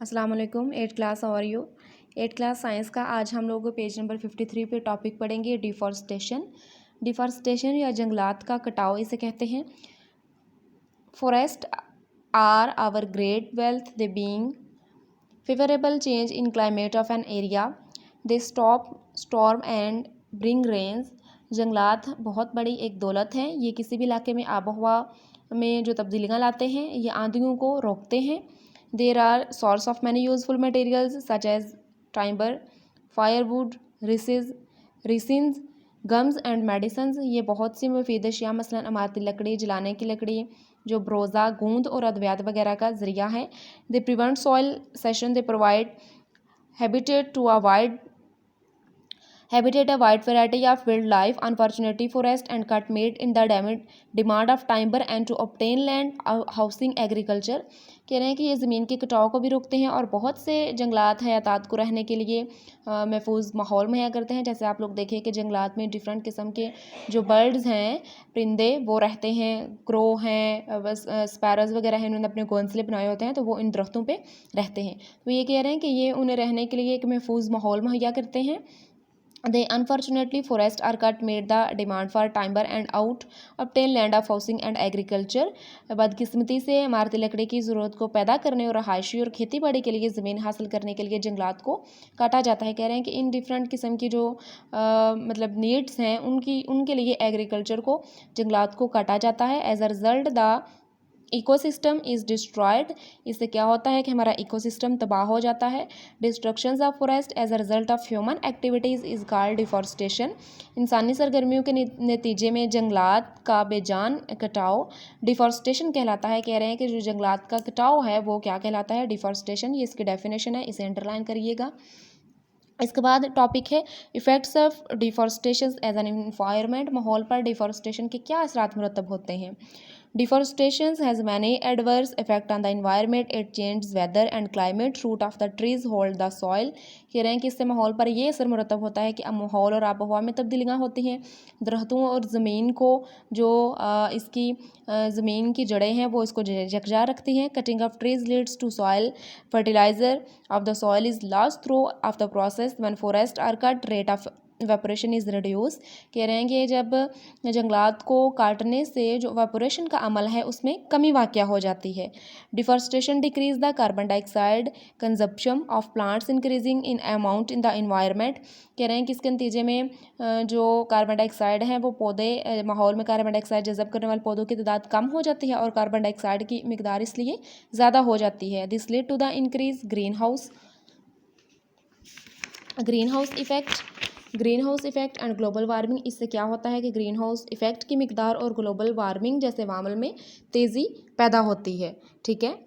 अस्सलाम वालेकुम। 8th class और यू 8th क्लास साइंस का आज हम लोग पेज नंबर 53 पे टॉपिक पढ़ेंगे डिफॉरेस्टेशन। डिफॉरेस्टेशन या जंगलात का कटाव इसे कहते हैं। Forest are our great wealth, they being favourable change in climate of an area, they stop storm and bring rains. जंगलात बहुत बड़ी एक दौलत है। ये किसी भी इलाके में आबोहवा में जो तब्दीलियाँ लाते हैं, ये आंधियों को रोकते हैं। There are source of many useful materials such as timber, firewood, resins, gums and medicines. ये बहुत सी मुफीद अशिया मसलन इमारती लकड़ी, जलाने की लकड़ी, जो ब्रोज़ा, गूंद और अद्वियात वगैरह का ज़रिया है। They prevent soil session, they provide habitat to a wide variety of wildlife. Unfortunately, forest and cut made in the demand of timber and to obtain land, housing, agriculture। कह रहे हैं कि ये ज़मीन के कटाव को भी रोकते हैं और बहुत से जंगलात हयातात को रहने के लिए महफूज माहौल मुहैया करते हैं। जैसे आप लोग देखें कि जंगलात में डिफरेंट किस्म के जो बर्ड्स हैं, परिंदे, वो रहते हैं। क्रो हैं, बस स्पैरोज़ वगैरह हैं, उन्होंने अपने घोंसले बनाए होते हैं, तो वो इन दरख्तों पे रहते हैं। तो ये कह रहे हैं कि ये उन्हें रहने के लिए एक महफूज माहौल मुहैया करते हैं। They unfortunately forest are cut made the demand for timber and out obtain land of housing and agriculture। बदकिस्मती से इमारती लकड़ी की ज़रूरत को पैदा करने और रहायशी और खेती बाड़ी के लिए ज़मीन हासिल करने के लिए जंगलात को काटा जाता है। कह रहे हैं कि इन डिफरेंट किस्म की जो मतलब नीड्स हैं उनके लिए एग्रीकल्चर को जंगलात को काटा जाता है। As a result the ecosystem is destroyed. इससे क्या होता है कि हमारा इकोसिस्टम तबाह हो जाता है। Destructions of forest as a result of human activities is called deforestation. इंसानी सरगर्मियों के नतीजे में जंगलात का बेजान कटाव डिफॉरेस्टेशन कहलाता है। कह रहे हैं कि जो जंगलात का कटाव है वो क्या कहलाता है? डिफॉरेस्टेशन। ये इसकी डेफिनेशन है, इसे अंडरलाइन करिएगा। इसके बाद टॉपिक है effects of deforestation as an environment. माहौल पर डिफॉरेस्टेशन के क्या असरात मुरतब होते हैं? Deforestation has many adverse effect on the environment. It changes weather and climate. Root of the trees hold the soil। कह रहे हैं कि इससे माहौल पर ये असर मुरतब होता है कि अब माहौल और आबोहवा में तब्दीलियाँ होती हैं। दरख्तों और ज़मीन को जो इसकी ज़मीन की जड़ें हैं वो इसको यकजा रखती हैं। Cutting of trees leads to soil fertilizer of the soil is lost through of the process. When forest are cut, rate of evaporation is reduce. कह रहे हैं कि जब जंगलात को काटने से जो वेपोरेशन का अमल है उसमें कमी वाक़या हो जाती है। Deforestation decrease the carbon dioxide consumption of plants increasing in amount in the environment. कह रहे हैं कि इसके नतीजे में जो कार्बन डाइऑक्साइड है वो पौधे माहौल में कार्बन डाइऑक्साइड जज़ब करने वाले पौधों की तादाद कम हो जाती है और कार्बन डाइऑक्साइड की मिकदार इसलिए ज़्यादा हो जाती है। This lead to the increase green house effect and global warming. इससे क्या होता है कि ग्रीन हाउस इफ़ेक्ट की मिकदार और ग्लोबल वार्मिंग जैसे वामल में तेज़ी पैदा होती है। ठीक है।